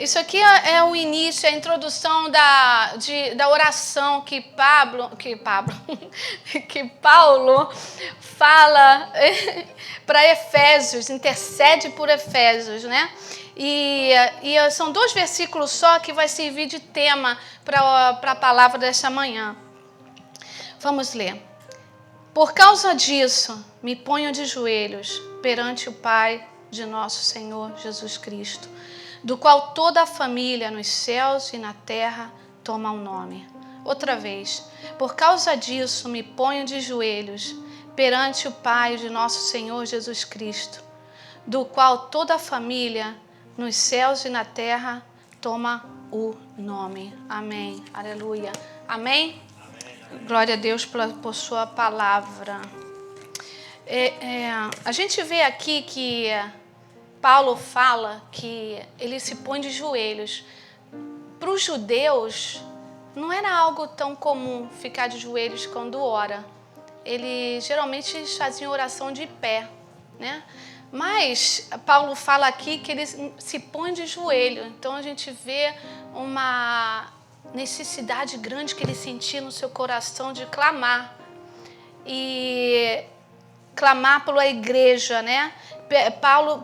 Isso aqui é o início, a introdução da oração que que Paulo fala para Efésios, intercede por Efésios, né? E são 2 versículos só que vai servir de tema para a palavra desta manhã. Vamos ler. Por causa disso, me ponho de joelhos perante o Pai de nosso Senhor Jesus Cristo, do qual toda a família nos céus e na terra toma o nome. Outra vez, por causa disso me ponho de joelhos perante o Pai de nosso Senhor Jesus Cristo, do qual toda a família nos céus e na terra toma o nome. Amém. Aleluia. Amém? Amém. Glória a Deus por sua palavra. A gente vê aqui que Paulo fala que ele se põe de joelhos. Para os judeus, não era algo tão comum ficar de joelhos quando ora. Eles geralmente faziam oração de pé, né? Mas Paulo fala aqui que ele se põe de joelho. Então a gente vê uma necessidade grande que ele sentia no seu coração de clamar. E clamar pela igreja, né? Paulo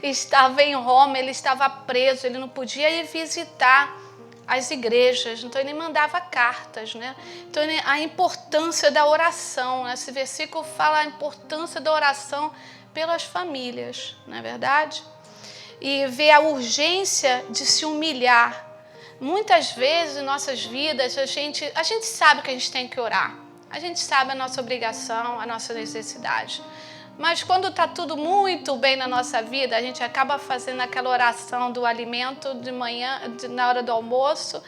estava em Roma, ele estava preso, ele não podia ir visitar as igrejas, então ele mandava cartas, né? Então a importância da oração, esse versículo fala a importância da oração pelas famílias, não é verdade? E vê a urgência de se humilhar. Muitas vezes em nossas vidas a gente sabe que a gente tem que orar, a gente sabe a nossa obrigação, a nossa necessidade. Mas quando está tudo muito bem na nossa vida, a gente acaba fazendo aquela oração do alimento de manhã, na hora do almoço.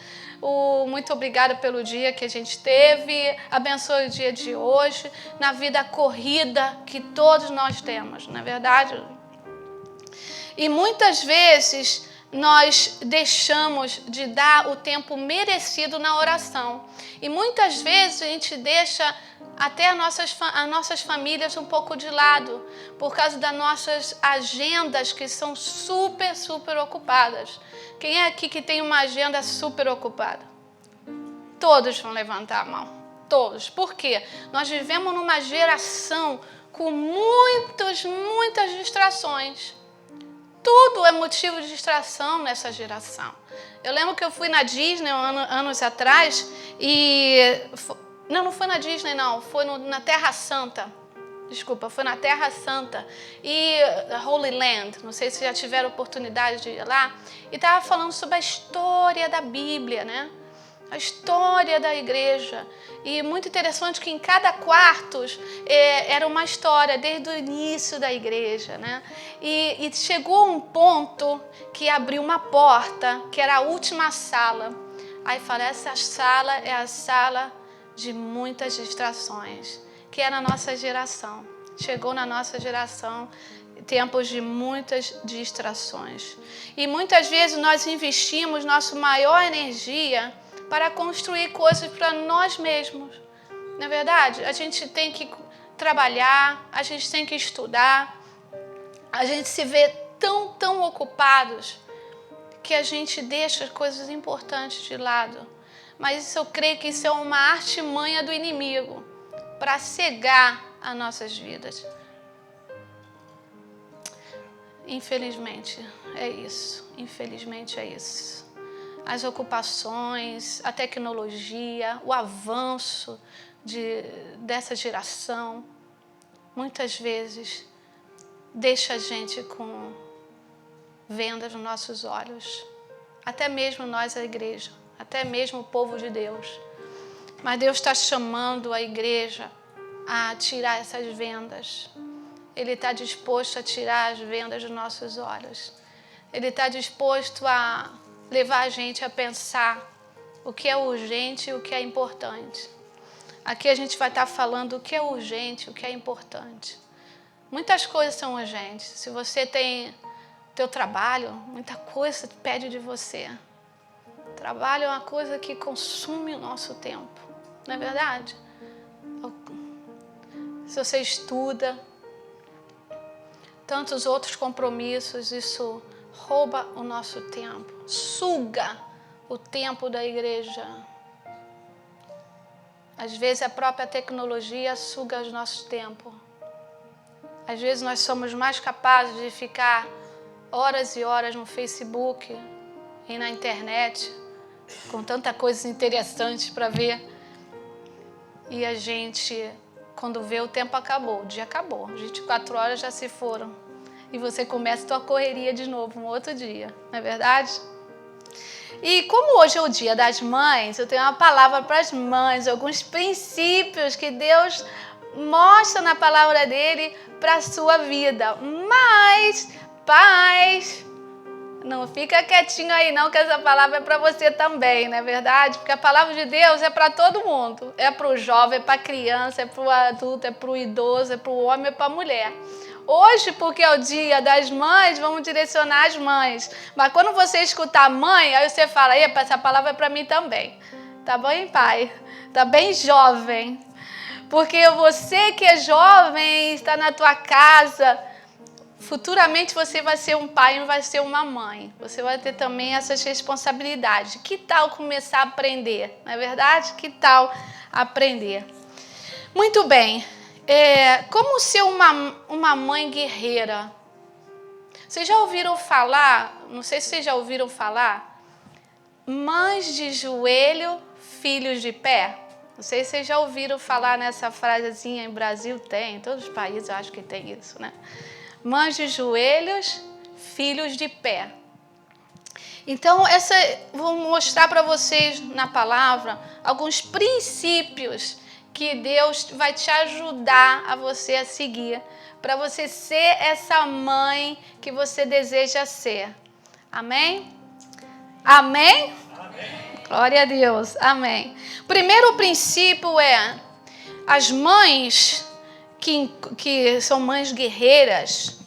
Muito obrigada pelo dia que a gente teve, abençoe o dia de hoje, na vida corrida que todos nós temos, não é verdade? E muitas vezes nós deixamos de dar o tempo merecido na oração. E muitas vezes a gente deixa até as nossas famílias um pouco de lado, por causa das nossas agendas que são super, super ocupadas. Quem é aqui que tem uma agenda super ocupada? Todos vão levantar a mão. Todos. Por quê? Nós vivemos numa geração com muitas distrações. Tudo é motivo de distração nessa geração. Eu lembro que eu fui na Disney anos atrás e... Não foi na Disney, não. Foi na Terra Santa. Desculpa, foi na Terra Santa. E Holy Land, não sei se já tiveram oportunidade de ir lá. E estava falando sobre a história da Bíblia, né? A história da igreja. E muito interessante que em cada quarto era uma história, desde o início da igreja, né? E chegou um ponto que abriu uma porta, que era a última sala. Aí fala, essa sala é a sala de muitas distrações, que é na nossa geração. Chegou na nossa geração tempos de muitas distrações. E muitas vezes nós investimos nossa maior energia para construir coisas para nós mesmos. Não é verdade? A gente tem que trabalhar, a gente tem que estudar, a gente se vê tão ocupados que a gente deixa coisas importantes de lado. Mas eu creio que isso é uma artimanha do inimigo para cegar as nossas vidas. Infelizmente, é isso. Infelizmente, é isso. As ocupações, a tecnologia, o avanço dessa geração, muitas vezes, deixa a gente com vendas nos nossos olhos. Até mesmo nós, a igreja. Até mesmo o povo de Deus. Mas Deus está chamando a igreja a tirar essas vendas. Ele está disposto a tirar as vendas dos nossos olhos. Ele está disposto a levar a gente a pensar o que é urgente e o que é importante. Aqui a gente vai estar falando o que é urgente e o que é importante. Muitas coisas são urgentes. Se você tem teu trabalho, muita coisa pede de você. Trabalho é uma coisa que consome o nosso tempo, não é verdade? Se você estuda, tantos outros compromissos, isso rouba o nosso tempo, suga o tempo da igreja. Às vezes a própria tecnologia suga o nosso tempo. Às vezes nós somos mais capazes de ficar horas e horas no Facebook e na internet, com tanta coisa interessante para ver. E a gente, quando vê, o tempo acabou, o dia acabou, 24 horas já se foram. E você começa a tua correria de novo, um outro dia, não é verdade? E como hoje é o dia das mães, eu tenho uma palavra para as mães, alguns princípios que Deus mostra na palavra dele para a sua vida. Mas, pais, não fica quietinho aí não, que essa palavra é para você também, não é verdade? Porque a palavra de Deus é para todo mundo. É para o jovem, é para a criança, é para o adulto, é para o idoso, é para o homem, é para a mulher. Hoje, porque é o dia das mães, vamos direcionar as mães. Mas quando você escutar mãe, aí você fala, epa, essa palavra é para mim também. Tá bem, pai? Tá bem jovem. Porque você que é jovem, está na tua casa, futuramente você vai ser um pai e vai ser uma mãe. Você vai ter também essas responsabilidades. Que tal começar a aprender? Não é verdade? Que tal aprender? Muito bem. Como ser uma mãe guerreira? Vocês já ouviram falar, não sei se vocês já ouviram falar, mães de joelho, filhos de pé? Não sei se vocês já ouviram falar nessa frasezinha. Em Brasil tem, em todos os países eu acho que tem isso, né? Mães de joelhos, filhos de pé. Então, vou mostrar para vocês na palavra alguns princípios que Deus vai te ajudar a você a seguir, para você ser essa mãe que você deseja ser. Amém? Amém? Amém. Glória a Deus. Amém. Primeiro princípio é, as mães que são mães guerreiras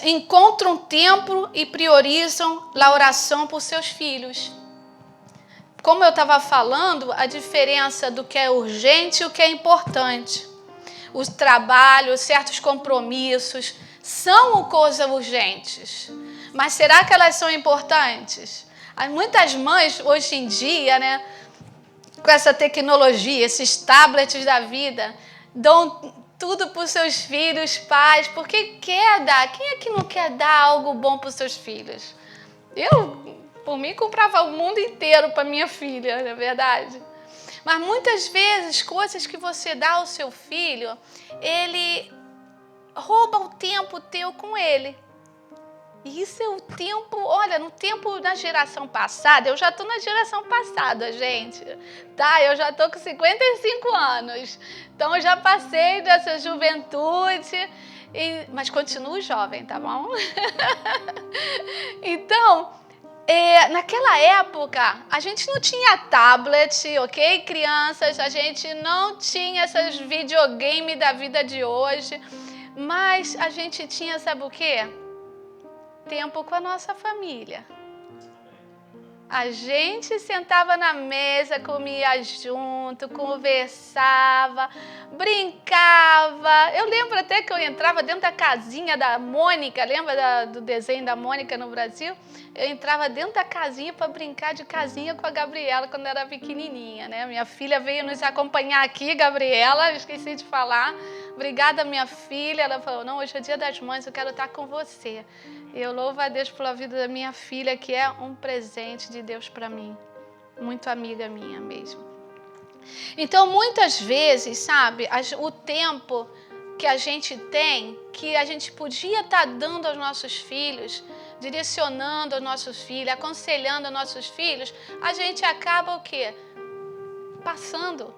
encontram tempo e priorizam a oração por seus filhos. Como eu estava falando, a diferença do que é urgente e o que é importante. Os trabalhos, certos compromissos são coisas urgentes. Mas será que elas são importantes? Muitas mães, hoje em dia, né, com essa tecnologia, esses tablets da vida, dão tudo para os seus filhos, pais, porque quer dar. Quem é que não quer dar algo bom para os seus filhos? Eu, por mim, comprava o mundo inteiro para minha filha, não é verdade? Mas muitas vezes, coisas que você dá ao seu filho, ele rouba o tempo teu com ele. E isso é o tempo, olha, no tempo da geração passada, eu já estou na geração passada, gente, tá? Eu já estou com 55 anos, então eu já passei dessa juventude, mas continuo jovem, tá bom? Então, naquela época, a gente não tinha tablet, ok, crianças? A gente não tinha esses videogames da vida de hoje, mas a gente tinha, sabe o quê? Tempo com a nossa família. A gente sentava na mesa, comia junto, conversava, brincava. Eu lembro até que eu entrava dentro da casinha da Mônica, lembra do desenho da Mônica no Brasil? Eu entrava dentro da casinha para brincar de casinha com a Gabriela quando era pequenininha, né? Minha filha veio nos acompanhar aqui, Gabriela, esqueci de falar. Obrigada, minha filha. Ela falou, não, hoje é dia das mães, eu quero estar com você. Eu louvo a Deus pela vida da minha filha, que é um presente de Deus para mim. Muito amiga minha mesmo. Então, muitas vezes, sabe, o tempo que a gente tem, que a gente podia estar dando aos nossos filhos, direcionando aos nossos filhos, aconselhando aos nossos filhos, a gente acaba o quê? Passando.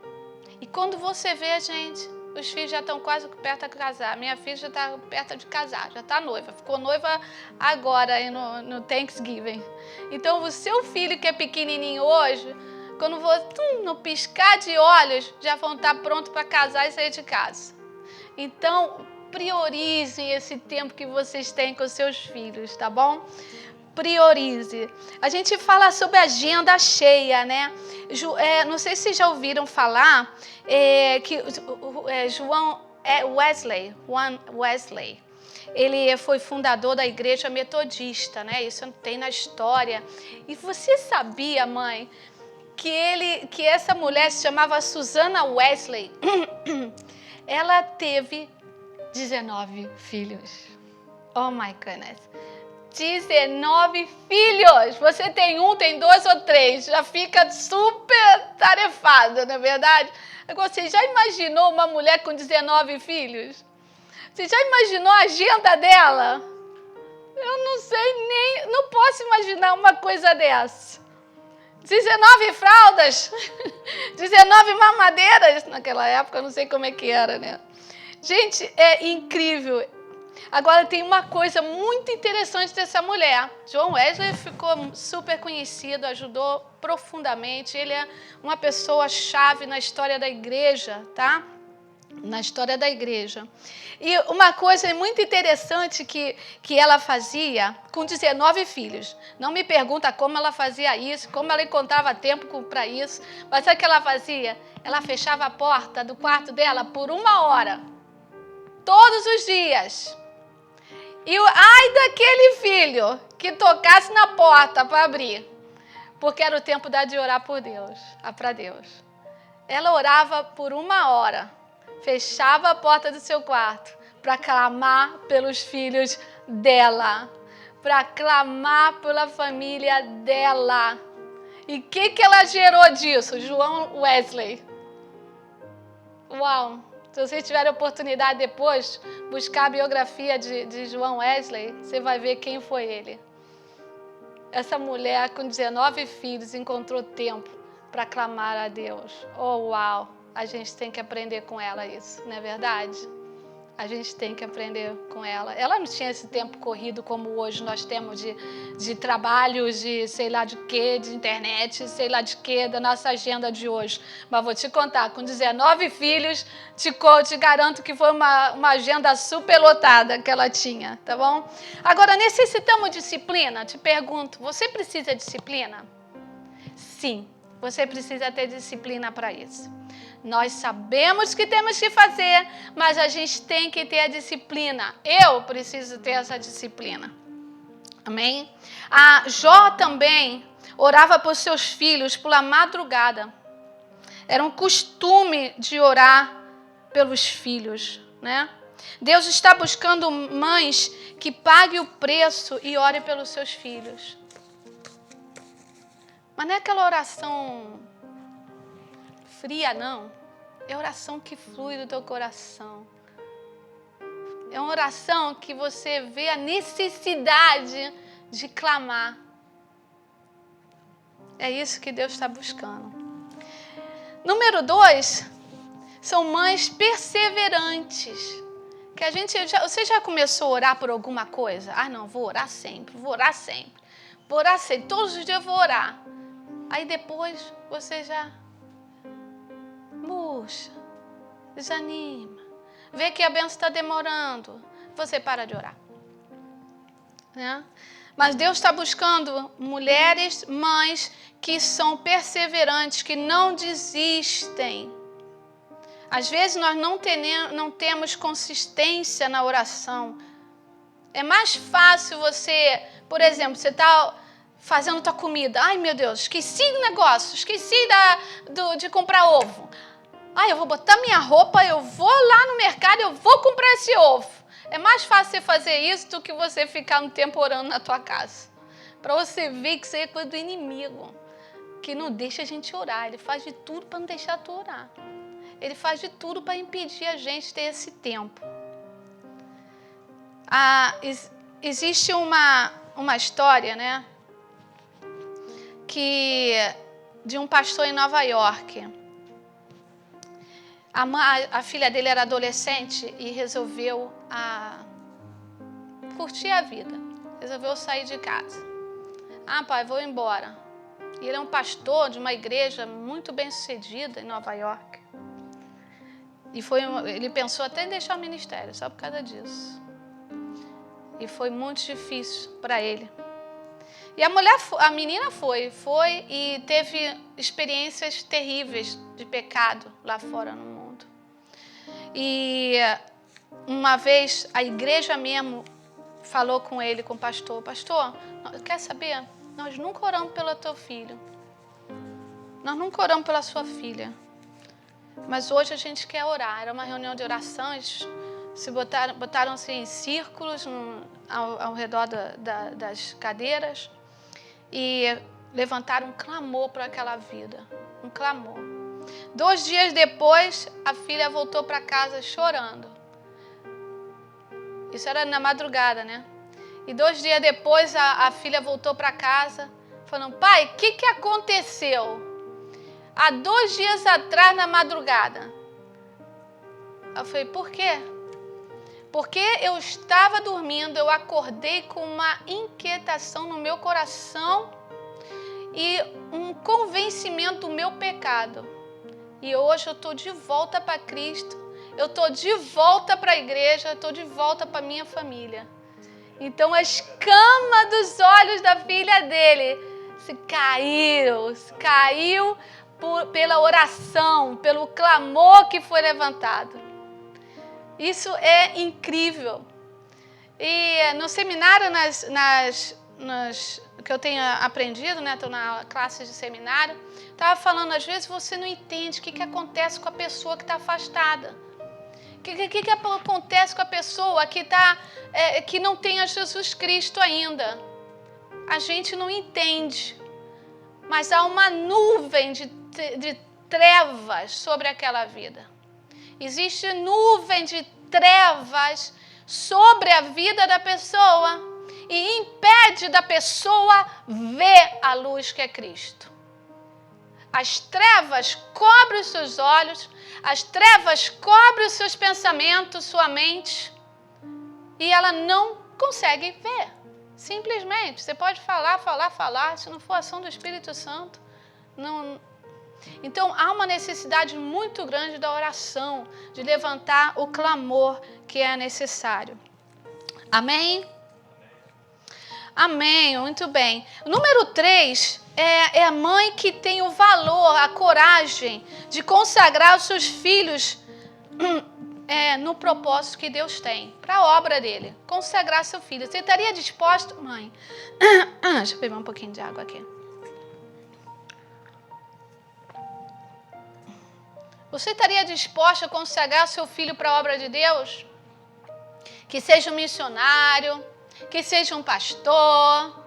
E quando você vê, gente, os filhos já estão quase perto de casar. Minha filha já está perto de casar, já está noiva. Ficou noiva agora aí no Thanksgiving. Então, o seu filho que é pequenininho hoje, quando no piscar de olhos, já vão estar prontos para casar e sair de casa. Então, priorizem esse tempo que vocês têm com seus filhos, tá bom? Priorize. A gente fala sobre agenda cheia, né? Não sei se vocês já ouviram falar que João Wesley, ele foi fundador da igreja metodista, né? Isso tem na história. E você sabia, mãe, que essa mulher se chamava Susana Wesley? Ela teve 19 filhos. Oh my goodness. 19 filhos. Você tem um, tem dois ou três. Já fica super tarefado, não é verdade? Agora, você já imaginou uma mulher com 19 filhos? Você já imaginou a agenda dela? Eu não sei nem... Não posso imaginar uma coisa dessa. 19 fraldas. 19 mamadeiras. Naquela época, eu não sei como é que era, né? Gente, é incrível. Agora, tem uma coisa muito interessante dessa mulher. John Wesley ficou super conhecido, ajudou profundamente. Ele é uma pessoa-chave na história da igreja, tá? Na história da igreja. E uma coisa muito interessante que ela fazia com 19 filhos. Não me pergunta como ela fazia isso, como ela encontrava tempo para isso. Mas sabe o que ela fazia? Ela fechava a porta do quarto dela por 1 hora. Todos os dias. E ai daquele filho que tocasse na porta para abrir, porque era o tempo de orar por Deus, para Deus. Ela orava por 1 hora, fechava a porta do seu quarto para clamar pelos filhos dela, para clamar pela família dela. E o que ela gerou disso? João Wesley. Uau! Se vocês tiverem oportunidade depois, buscar a biografia de João Wesley, você vai ver quem foi ele. Essa mulher com 19 filhos encontrou tempo para clamar a Deus. Oh, uau! A gente tem que aprender com ela isso, não é verdade? A gente tem que aprender com ela. Ela não tinha esse tempo corrido como hoje nós temos de trabalhos, de sei lá de quê, de internet, sei lá de quê, da nossa agenda de hoje. Mas vou te contar, com 19 filhos, te garanto que foi uma agenda super lotada que ela tinha, tá bom? Agora, necessitamos disciplina? Te pergunto, você precisa de disciplina? Sim, você precisa ter disciplina para isso. Nós sabemos que temos que fazer, mas a gente tem que ter a disciplina. Eu preciso ter essa disciplina. Amém? A Jó também orava por seus filhos pela madrugada. Era um costume de orar pelos filhos, né? Deus está buscando mães que paguem o preço e orem pelos seus filhos. Mas não é aquela oração fria, não. É oração que flui do teu coração. É uma oração que você vê a necessidade de clamar. É isso que Deus está buscando. Número 2, são mães perseverantes. Que você já começou a orar por alguma coisa? Ah, não, vou orar sempre, vou orar sempre. Vou orar sempre, todos os dias eu vou orar. Aí depois você já murcha, desanima, vê que a bênção está demorando, você para de orar. Né? Mas Deus está buscando mulheres, mães que são perseverantes, que não desistem. Às vezes nós não temos consistência na oração. É mais fácil você, por exemplo, você está fazendo tua comida. Ai, meu Deus, esqueci do negócio, esqueci de comprar ovo. Ai, eu vou botar minha roupa, eu vou lá no mercado, eu vou comprar esse ovo. É mais fácil você fazer isso do que você ficar um tempo orando na tua casa. Para você ver que isso é coisa do inimigo, que não deixa a gente orar. Ele faz de tudo para não deixar tu orar. Ele faz de tudo para impedir a gente de ter esse tempo. Existe uma história, né? De um pastor em Nova York. A filha dele era adolescente e resolveu curtir a vida. Resolveu sair de casa. Ah, pai, vou embora. E ele é um pastor de uma igreja muito bem sucedida em Nova York. E ele pensou até em deixar o ministério, só por causa disso. E foi muito difícil para ele. E a menina foi e teve experiências terríveis de pecado lá fora no mundo. E uma vez a igreja mesmo falou com ele, com o pastor: pastor, quer saber? Nós nunca oramos pelo teu filho. Nós nunca oramos pela sua filha. Mas hoje a gente quer orar. Era uma reunião de oração, eles se botaram-se em círculos ao redor das cadeiras e levantaram um clamor para aquela vida. Um clamor. 2 dias depois, a filha voltou para casa chorando. Isso era na madrugada, né? E 2 dias depois, a filha voltou para casa falando: pai, o que aconteceu? Há 2 dias atrás, na madrugada. Eu falei: por quê? Porque eu estava dormindo, eu acordei com uma inquietação no meu coração e um convencimento do meu pecado. E hoje eu estou de volta para Cristo, eu estou de volta para a igreja, eu estou de volta para a minha família. Então a escama dos olhos da filha dele se caiu pela oração, pelo clamor que foi levantado. Isso é incrível. E no seminário, que eu tenho aprendido, né? Estou na classe de seminário, estava falando, às vezes você não entende o que acontece com a pessoa que está afastada. O que acontece com a pessoa que não tem a Jesus Cristo ainda? A gente não entende. Mas há uma nuvem de trevas sobre aquela vida. Existe nuvem de trevas sobre a vida da pessoa e impede da pessoa ver a luz que é Cristo. As trevas cobrem os seus olhos, as trevas cobrem os seus pensamentos, sua mente, e ela não consegue ver. Simplesmente, você pode falar, se não for ação do Espírito Santo, não. Então, há uma necessidade muito grande da oração, de levantar o clamor que é necessário. Amém? Amém, muito bem. Número 3 é a mãe que tem o valor, a coragem de consagrar os seus filhos no propósito que Deus tem, para a obra dele. Consagrar seu filho. Você estaria disposto, mãe? Deixa eu beber um pouquinho de água aqui. Você estaria disposto a consagrar seu filho para a obra de Deus? Que seja um missionário, que seja um pastor,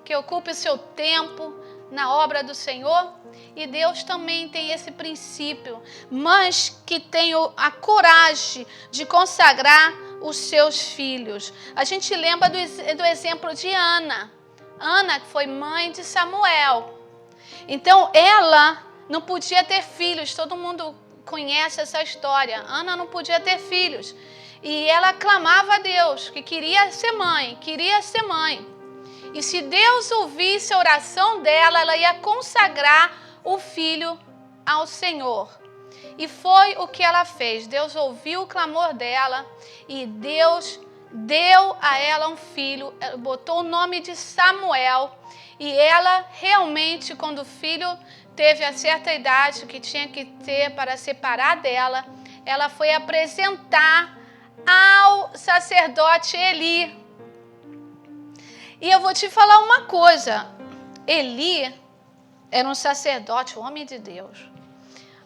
que ocupe o seu tempo na obra do Senhor? E Deus também tem esse princípio, mas que tenham a coragem de consagrar os seus filhos. A gente lembra do exemplo de Ana. Ana, que foi mãe de Samuel. Então, ela não podia ter filhos, todo mundo conhece essa história. Ana não podia ter filhos. E ela clamava a Deus que queria ser mãe. E se Deus ouvisse a oração dela, ela ia consagrar o filho ao Senhor. E foi o que ela fez. Deus ouviu o clamor dela e Deus deu a ela um filho, botou o nome de Samuel. E ela realmente, quando o filho teve a certa idade que tinha que ter para separar dela, ela foi apresentar ao sacerdote Eli. E eu vou te falar uma coisa, Eli era um sacerdote, um homem de Deus,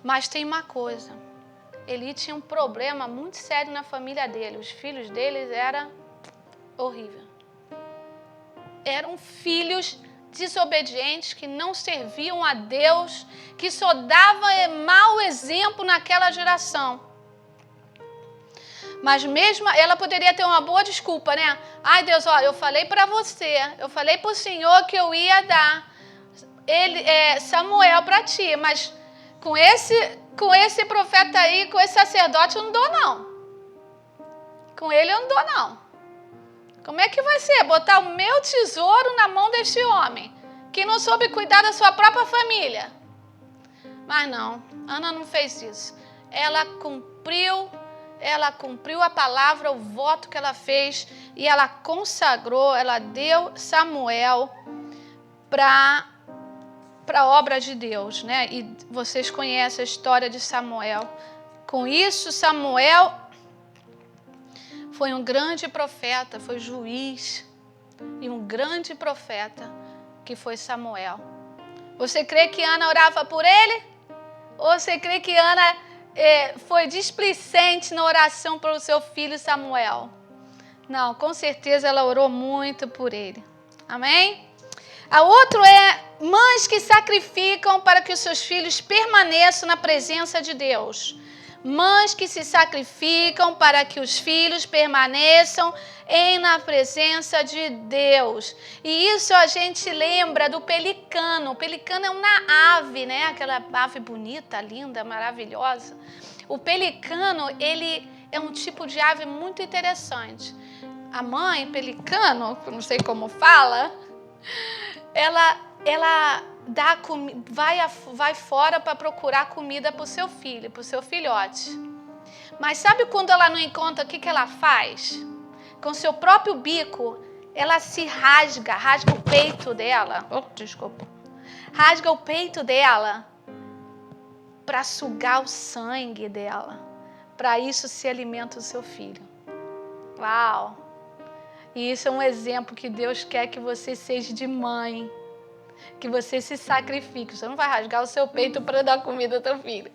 mas tem uma coisa, Eli tinha um problema muito sério na família dele, os filhos deles eram horríveis, eram filhos desobedientes, que não serviam a Deus, que só davam mau exemplo naquela geração. Mas mesmo ela poderia ter uma boa desculpa, né? Ai, Deus, olha, eu falei para você, eu falei para o Senhor que eu ia dar Samuel para ti, mas com esse profeta aí, com esse sacerdote, eu não dou, não. Com ele eu não dou, não. Como é que vai ser? Botar o meu tesouro na mão deste homem, que não soube cuidar da sua própria família. Mas não, Ana não fez isso. Ela cumpriu a palavra, o voto que ela fez, e ela consagrou, ela deu Samuel para a obra de Deus, né? E vocês conhecem a história de Samuel. Com isso, Samuel foi um grande profeta, foi juiz e um grande profeta que foi Samuel. Você crê que Ana orava por ele? Ou você crê que Ana foi displicente na oração pelo seu filho Samuel? Não, com certeza ela orou muito por ele. Amém? A outra é mães que sacrificam para que os seus filhos permaneçam na presença de Deus. Mães que se sacrificam para que os filhos permaneçam na presença de Deus. E isso a gente lembra do pelicano. O pelicano é uma ave, né? Aquela ave bonita, linda, maravilhosa. O pelicano, ele é um tipo de ave muito interessante. A mãe pelicano, não sei como fala, ela vai fora para procurar comida para o seu filho, para o seu filhote. Mas sabe quando ela não encontra, o que ela faz? Com seu próprio bico, ela se rasga o peito dela. Rasga o peito dela para sugar o sangue dela. Para isso se alimenta o seu filho. Uau! E isso é um exemplo que Deus quer que você seja de mãe. Que você se sacrifique. Você não vai rasgar o seu peito para dar comida ao teu filho.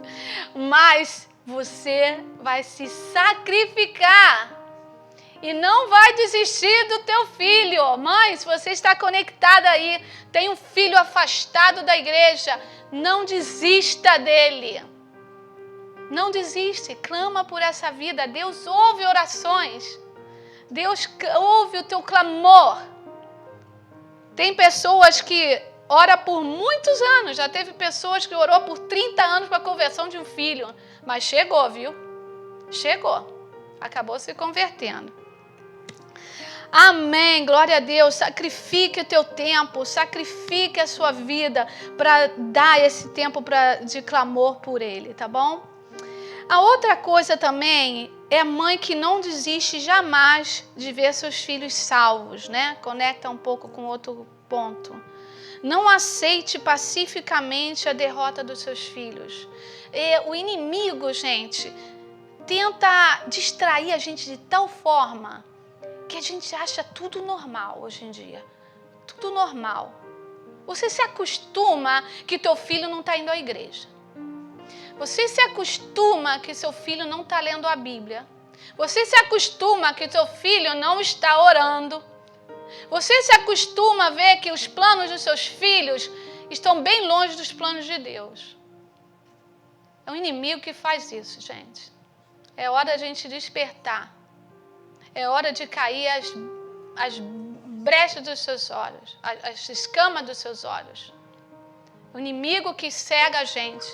Mas você vai se sacrificar. E não vai desistir do teu filho. Mãe, se você está conectada aí, tem um filho afastado da igreja, não desista dele. Não desiste. Clama por essa vida. Deus ouve orações. Deus ouve o teu clamor. Tem pessoas que oram por muitos anos. Já teve pessoas que orou por 30 anos para a conversão de um filho. Mas chegou, viu? Chegou. Acabou se convertendo. Amém. Glória a Deus. Sacrifique o teu tempo. Sacrifique a sua vida para dar esse tempo de clamor por ele, tá bom? A outra coisa também é a mãe que não desiste jamais de ver seus filhos salvos, né? Conecta um pouco com outro ponto. Não aceite pacificamente a derrota dos seus filhos. O inimigo, gente, tenta distrair a gente de tal forma que a gente acha tudo normal hoje em dia. Tudo normal. Você se acostuma que teu filho não está indo à igreja. Você se acostuma que seu filho não está lendo a Bíblia. Você se acostuma que seu filho não está orando. Você se acostuma a ver que os planos dos seus filhos estão bem longe dos planos de Deus. É o inimigo que faz isso, gente. É hora da gente despertar. É hora de cair as brechas dos seus olhos, as escamas dos seus olhos. O inimigo que cega a gente.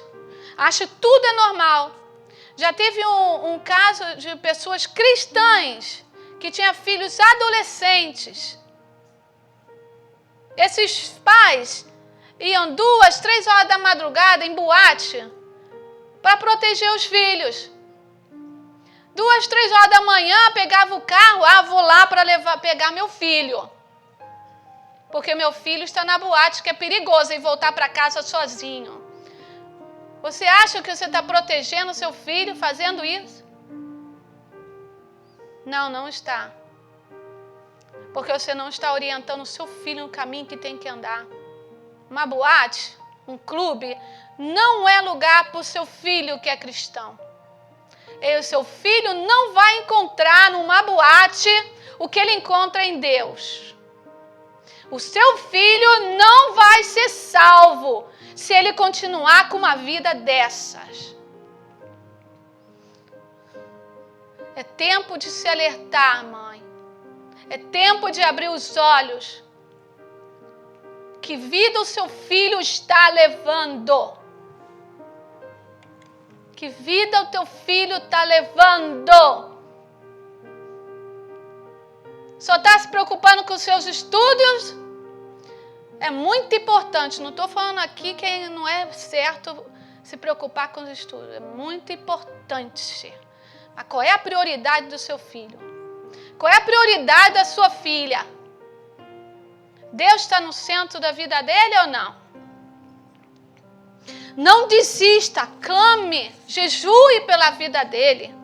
Acha que tudo é normal. Já teve um caso de pessoas cristãs que tinham filhos adolescentes. Esses pais iam 2, 3 horas da madrugada em boate para proteger os filhos. 2, 3 horas da manhã pegava o carro, vou lá para pegar meu filho. Porque meu filho está na boate, que é perigoso, e voltar para casa sozinho. Você acha que você está protegendo seu filho fazendo isso? Não, não está. Porque você não está orientando o seu filho no caminho que tem que andar. Uma boate, um clube, não é lugar para o seu filho que é cristão. E o seu filho não vai encontrar numa boate o que ele encontra em Deus. O seu filho não vai ser salvo se ele continuar com uma vida dessas. É tempo de se alertar, mãe. É tempo de abrir os olhos. Que vida o seu filho está levando? Que vida o teu filho está levando? Só está se preocupando com os seus estudos? É muito importante. Não estou falando aqui que não é certo se preocupar com os estudos. É muito importante. Mas qual é a prioridade do seu filho? Qual é a prioridade da sua filha? Deus está no centro da vida dele ou não? Não desista, clame, jejue pela vida dele.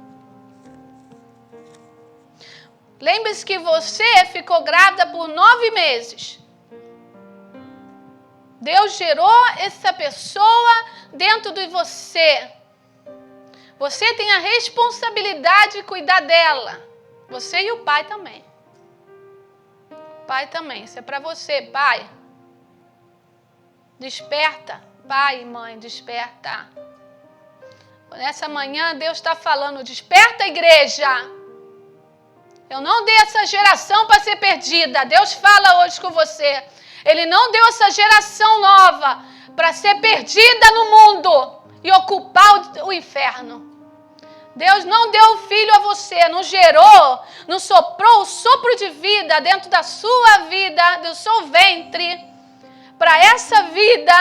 Lembre-se que você ficou grávida por 9 meses. Deus gerou essa pessoa dentro de você. Você tem a responsabilidade de cuidar dela. Você e o pai também. Pai também. Isso é para você, pai. Desperta. Pai e mãe, desperta. Nessa manhã Deus está falando, desperta, igreja. Eu não dei essa geração para ser perdida. Deus fala hoje com você. Ele não deu essa geração nova para ser perdida no mundo e ocupar o inferno. Deus não deu o filho a você, não gerou, não soprou o sopro de vida dentro da sua vida, do seu ventre, para essa vida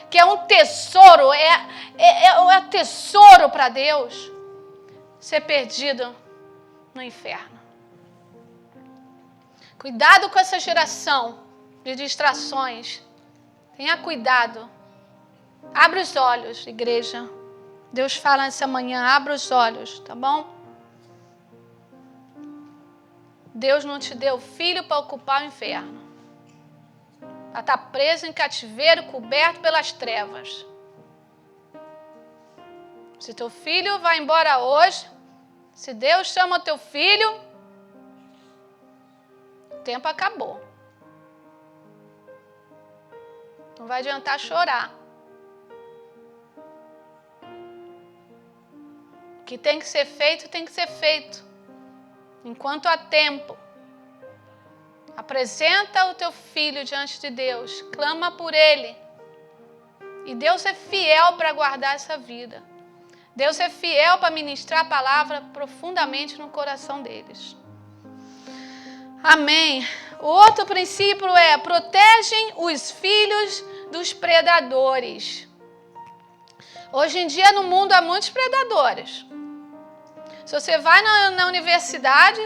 que é um tesouro, é tesouro para Deus, ser perdido no inferno. Cuidado com essa geração de distrações. Tenha cuidado. Abre os olhos, igreja. Deus fala nessa manhã, abra os olhos, tá bom? Deus não te deu filho para ocupar o inferno. Para estar preso em cativeiro, coberto pelas trevas. Se teu filho vai embora hoje, se Deus chama o teu filho, o tempo acabou. Não vai adiantar chorar. O que tem que ser feito, tem que ser feito. Enquanto há tempo. Apresenta o teu filho diante de Deus. Clama por ele. E Deus é fiel para guardar essa vida. Deus é fiel para ministrar a palavra profundamente no coração deles. Amém. O outro princípio é: protegem os filhos dos predadores. Hoje em dia no mundo há muitos predadores. Se você vai na universidade,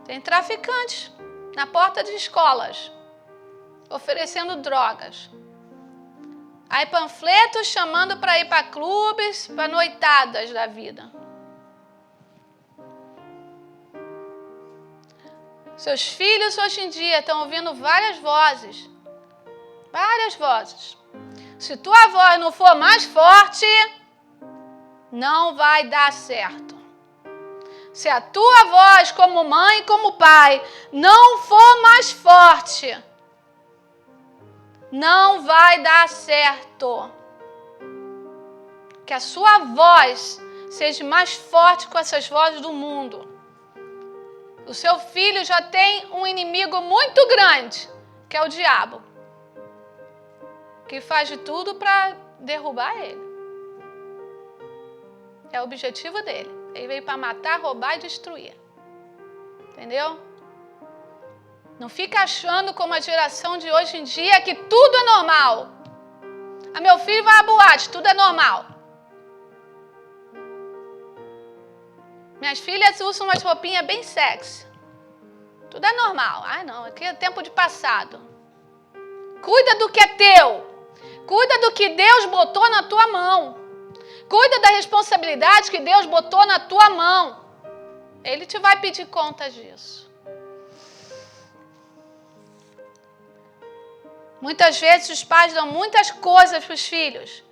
tem traficantes na porta de escolas, oferecendo drogas. Aí panfletos chamando para ir para clubes, para noitadas da vida. Seus filhos hoje em dia estão ouvindo várias vozes. Várias vozes. Se tua voz não for mais forte, não vai dar certo. Se a tua voz como mãe e como pai não for mais forte, não vai dar certo. Que a sua voz seja mais forte com essas vozes do mundo. O seu filho já tem um inimigo muito grande, que é o diabo, que faz de tudo para derrubar ele. É o objetivo dele. Ele veio para matar, roubar e destruir. Entendeu? Não fica achando como a geração de hoje em dia que tudo é normal. Ah, meu filho vai à boate, tudo é normal. Minhas filhas usam umas roupinhas bem sexy. Tudo é normal. Ah, não, aqui é tempo de passado. Cuida do que é teu. Cuida do que Deus botou na tua mão. Cuida da responsabilidade que Deus botou na tua mão. Ele te vai pedir conta disso. Muitas vezes os pais dão muitas coisas para os filhos.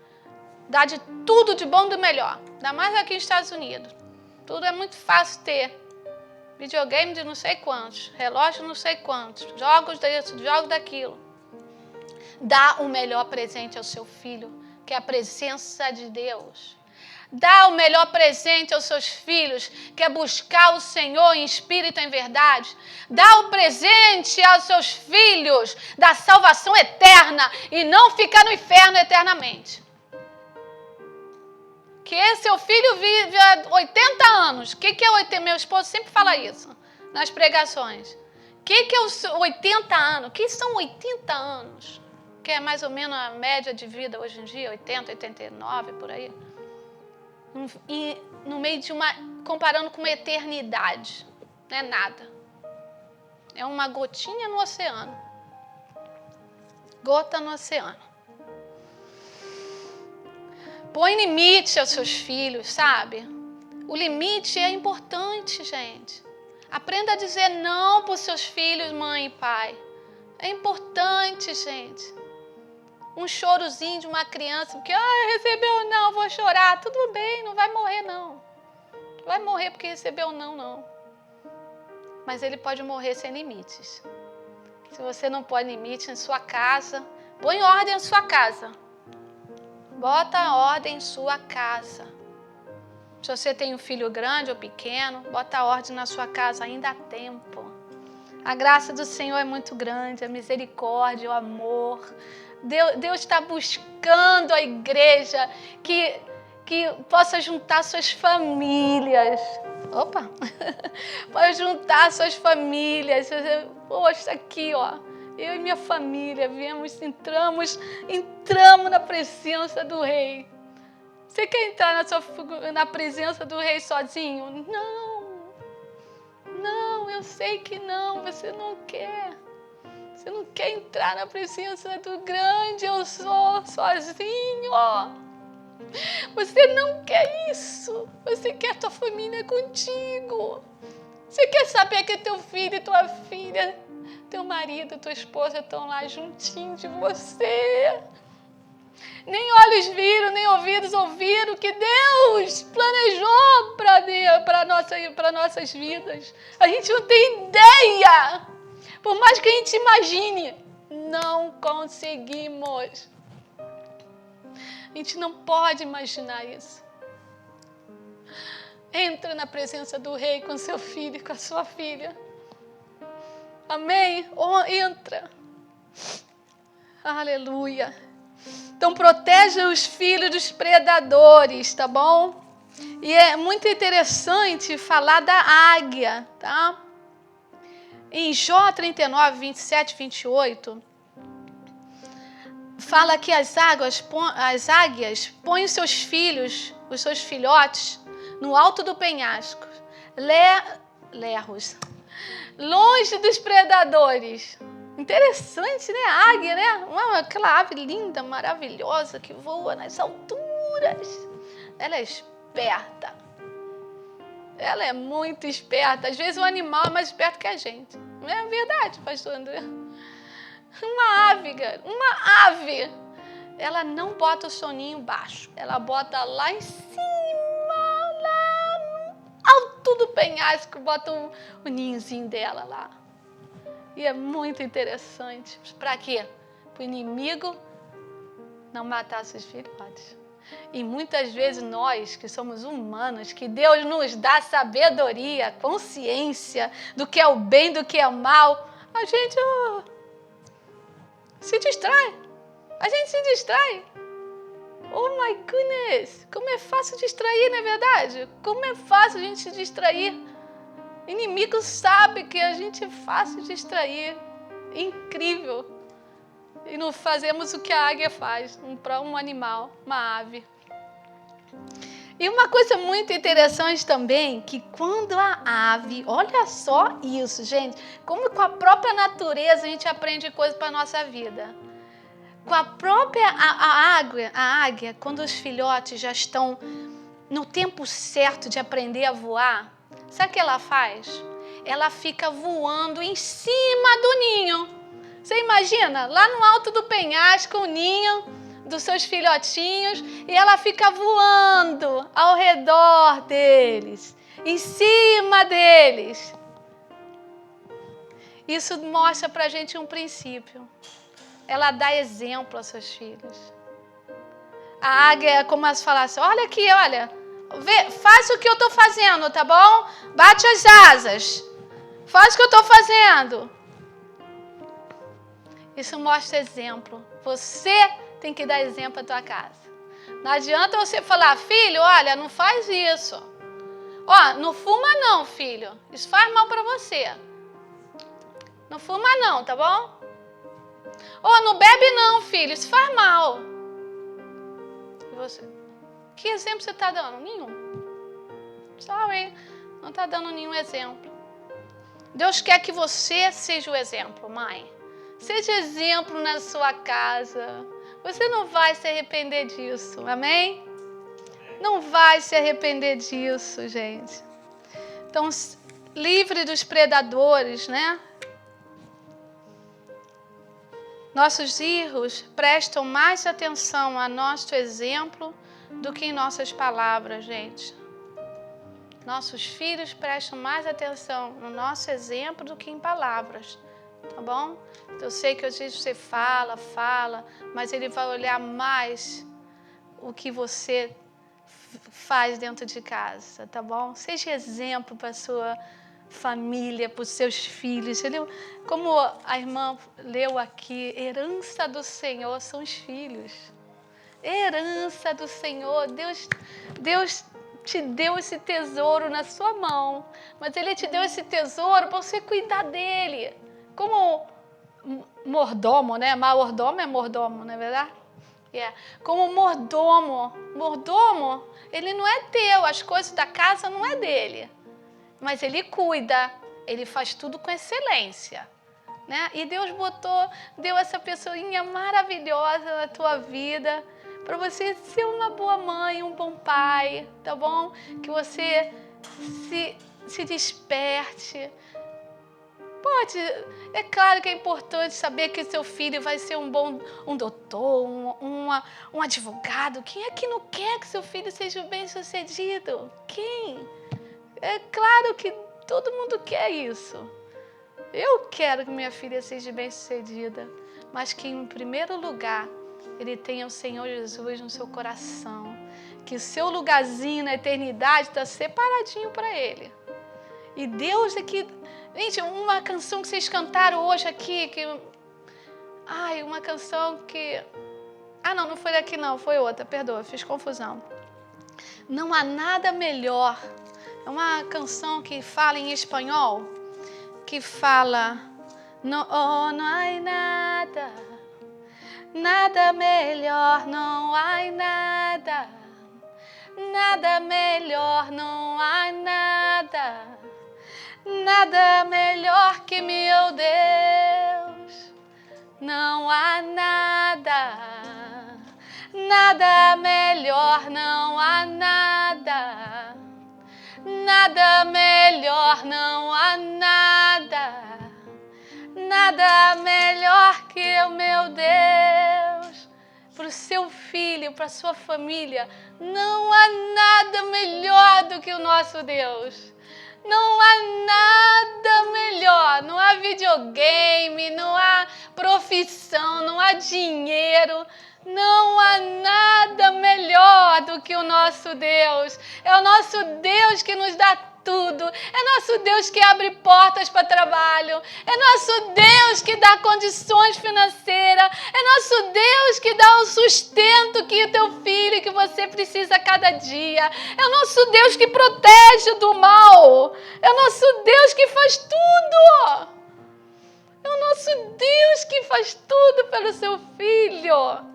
Dá de tudo de bom e do melhor. Ainda mais aqui nos Estados Unidos. Tudo é muito fácil ter. Videogame de não sei quantos. Relógio de não sei quantos. Jogos disso, jogos daquilo. Dá o melhor presente ao seu filho, que é a presença de Deus. Dá o melhor presente aos seus filhos, que é buscar o Senhor em espírito e em verdade. Dá o presente aos seus filhos da salvação eterna e não ficar no inferno eternamente. Que seu filho vive há 80 anos. O que é 80? Meu esposo sempre fala isso nas pregações. O que é os 80 anos? O que são 80 anos? Que é mais ou menos a média de vida hoje em dia, 80, 89, por aí. E no meio de comparando com uma eternidade, não é nada. É uma gotinha no oceano. Gota no oceano. Põe limite aos seus filhos, sabe? O limite é importante, gente. Aprenda a dizer não para os seus filhos, mãe e pai. É importante, gente. Um chorozinho de uma criança, porque recebeu não, vou chorar. Tudo bem, não vai morrer não. Não vai morrer porque recebeu não. Mas ele pode morrer sem limites. Se você não põe limite em sua casa, põe ordem em sua casa. Bota a ordem em sua casa. Se você tem um filho grande ou pequeno, bota a ordem na sua casa, ainda há tempo. A graça do Senhor é muito grande, a misericórdia, o amor. Deus está buscando a igreja que possa juntar suas famílias. Opa! Pode juntar suas famílias. Poxa, aqui, ó. Eu e minha família entramos na presença do Rei. Você quer entrar na presença do Rei sozinho? Não, eu sei que não, você não quer. Você não quer entrar na presença do grande eu sou sozinho. Você não quer isso. Você quer tua família contigo. Você quer saber que teu filho e tua filha, teu marido, tua esposa estão lá juntinho de você. Nem olhos viram, nem ouvidos ouviram que Deus planejou para nossas vidas. A gente não tem ideia. Por mais que a gente imagine, não conseguimos. A gente não pode imaginar isso. Entra na presença do Rei com seu filho e com a sua filha. Amém? Entra. Aleluia. Então, proteja os filhos dos predadores, tá bom? E é muito interessante falar da águia, tá? Em Jó 39, 27 e 28, fala que as águias põem os seus filhos, os seus filhotes, no alto do penhasco, lerros, longe dos predadores. Interessante, né? A águia, né? Aquela ave linda, maravilhosa, que voa nas alturas. Ela é esperta. Ela é muito esperta. Às vezes o animal é mais esperto que a gente. Não é verdade, pastor André? Uma ave, ela não bota o soninho baixo. Ela bota lá em cima, lá no alto do penhasco, bota o ninhozinho dela lá. E é muito interessante. Para quê? Para o inimigo não matar seus filhotes. E muitas vezes nós, que somos humanos, que Deus nos dá sabedoria, consciência do que é o bem, do que é o mal, a gente se distrai. A gente se distrai. Oh my goodness! Como é fácil distrair, não é verdade? Como é fácil a gente se distrair. O inimigo sabe que a gente é fácil de distrair. Incrível. E não fazemos o que a águia faz para um animal, uma ave. E uma coisa muito interessante também, que quando a ave, olha só isso, gente, como com a própria natureza a gente aprende coisas para a nossa vida. Com a própria águia, quando os filhotes já estão no tempo certo de aprender a voar, sabe o que ela faz? Ela fica voando em cima do ninho. Você imagina? Lá no alto do penhasco, o ninho dos seus filhotinhos, e ela fica voando ao redor deles, em cima deles. Isso mostra pra gente um princípio. Ela dá exemplo aos seus filhos. A águia começa a falar assim, olha aqui, olha, faz o que eu estou fazendo, tá bom? Bate as asas. Faz o que eu estou fazendo. Isso mostra exemplo. Você tem que dar exemplo à tua casa. Não adianta você falar, filho, olha, não faz isso. Não fuma não, filho. Isso faz mal para você. Não fuma não, tá bom? Não bebe não, filho. Isso faz mal. E você? Que exemplo você está dando? Nenhum. Sorry, não está dando nenhum exemplo. Deus quer que você seja o exemplo, mãe. Seja exemplo na sua casa. Você não vai se arrepender disso, amém? Não vai se arrepender disso, gente. Então, livre dos predadores, né? Nossos filhos prestam mais atenção a nosso exemplo do que em nossas palavras, gente. Nossos filhos prestam mais atenção no nosso exemplo do que em palavras, tá bom? Eu sei que às vezes você fala, mas ele vai olhar mais o que você faz dentro de casa, tá bom? Seja exemplo para sua família, para os seus filhos, entendeu? Como a irmã leu aqui, herança do Senhor são os filhos. Herança do Senhor, Deus te deu esse tesouro na sua mão, mas Ele te deu esse tesouro para você cuidar dele. Como mordomo, né? Mordomo é mordomo, não é verdade? Como mordomo, ele não é teu, as coisas da casa não é dele, mas ele cuida, ele faz tudo com excelência, né? E Deus deu essa pessoinha maravilhosa na tua vida, para você ser uma boa mãe, um bom pai, tá bom? Que você se desperte. É claro que é importante saber que seu filho vai ser um doutor, um advogado. Quem é que não quer que seu filho seja bem-sucedido? Quem? É claro que todo mundo quer isso. Eu quero que minha filha seja bem-sucedida, mas que em primeiro lugar ele tenha o Senhor Jesus no seu coração, que o seu lugarzinho na eternidade está separadinho para ele. E Deus aqui... Gente, uma canção que vocês cantaram hoje aqui, uma canção que... não foi daqui não, foi outra, perdoa, fiz confusão. Não há nada melhor. É uma canção que fala em espanhol, que fala... não há nada, nada melhor, não há nada, nada melhor, não há nada. Nada melhor que meu Deus, não há nada, nada melhor, não há nada, nada melhor, não há nada, nada melhor que o meu Deus. Para o seu filho, para a sua família, não há nada melhor do que o nosso Deus. Não há nada melhor, não há videogame, não há profissão, não há dinheiro, não há nada melhor do que o nosso Deus. É o nosso Deus que nos dá tudo, é nosso Deus que abre portas para trabalho, é nosso Deus que dá condições financeiras, é nosso Deus que dá o sustento que o teu filho, que você precisa a cada dia, é o nosso Deus que protege do mal, é o nosso Deus que faz tudo, é o nosso Deus que faz tudo pelo seu filho.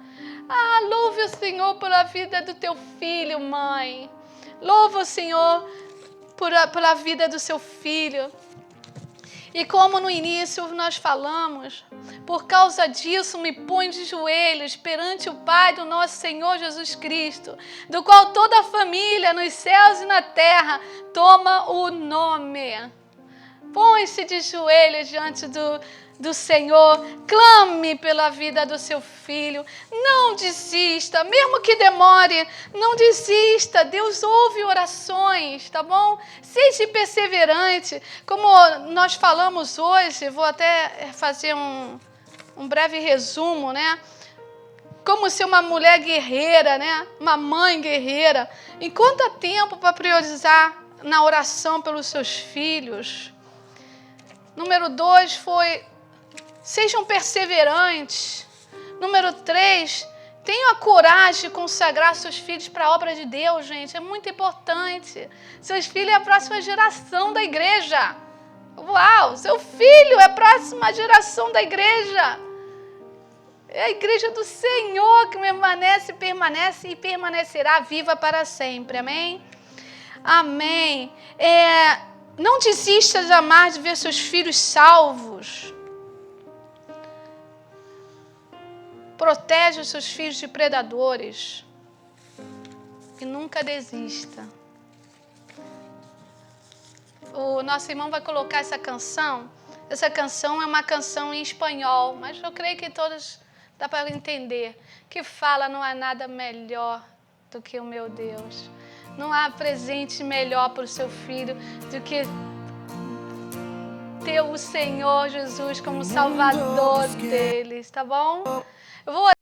Louve o Senhor pela vida do teu filho, mãe, louve o Senhor pela vida do seu filho. E como no início nós falamos, por causa disso me ponho de joelhos perante o Pai do nosso Senhor Jesus Cristo, do qual toda a família nos céus e na terra toma o nome. Põe-se de joelhos diante do Senhor, clame pela vida do seu filho, não desista, mesmo que demore, não desista, Deus ouve orações, tá bom? Seja perseverante, como nós falamos hoje, vou até fazer um breve resumo, né? Como ser uma mulher guerreira, né? Uma mãe guerreira. Encontra tempo para priorizar na oração pelos seus filhos. Número 2 foi: sejam perseverantes. Número 3, tenham a coragem de consagrar seus filhos para a obra de Deus, gente. É muito importante. Seus filhos é a próxima geração da igreja. Uau, seu filho é a próxima geração da igreja. É a igreja do Senhor que permanece e permanecerá viva para sempre. Amém? Amém. Não desista jamais de ver seus filhos salvos. Protege os seus filhos de predadores. E nunca desista. o nosso irmão vai colocar essa canção. Essa canção é uma canção em espanhol, mas eu creio que todos dá para entender. Que fala, não há nada melhor do que o meu Deus. Não há presente melhor para o seu filho do que ter o Senhor Jesus como Salvador deles, tá bom? Eu vou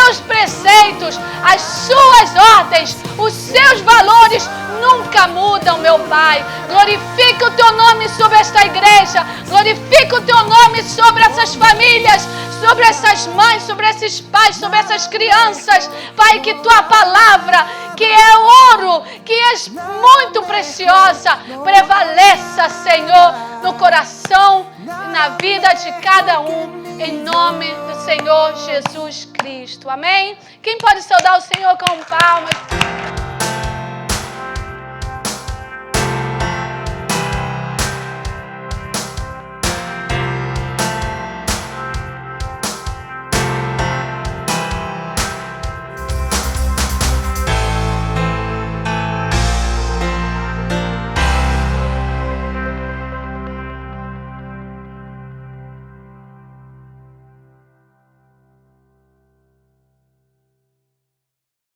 os preceitos, as suas ordens, os seus valores nunca mudam, meu Pai. Glorifica o teu nome sobre esta igreja, glorifica o teu nome sobre essas famílias, sobre essas mães, sobre esses pais, sobre essas crianças. Pai, que tua palavra, que é ouro, que és muito preciosa, prevaleça, Senhor, no coração e na vida de cada um, em nome do Senhor Jesus Cristo. Amém? Quem pode saudar o Senhor com palmas?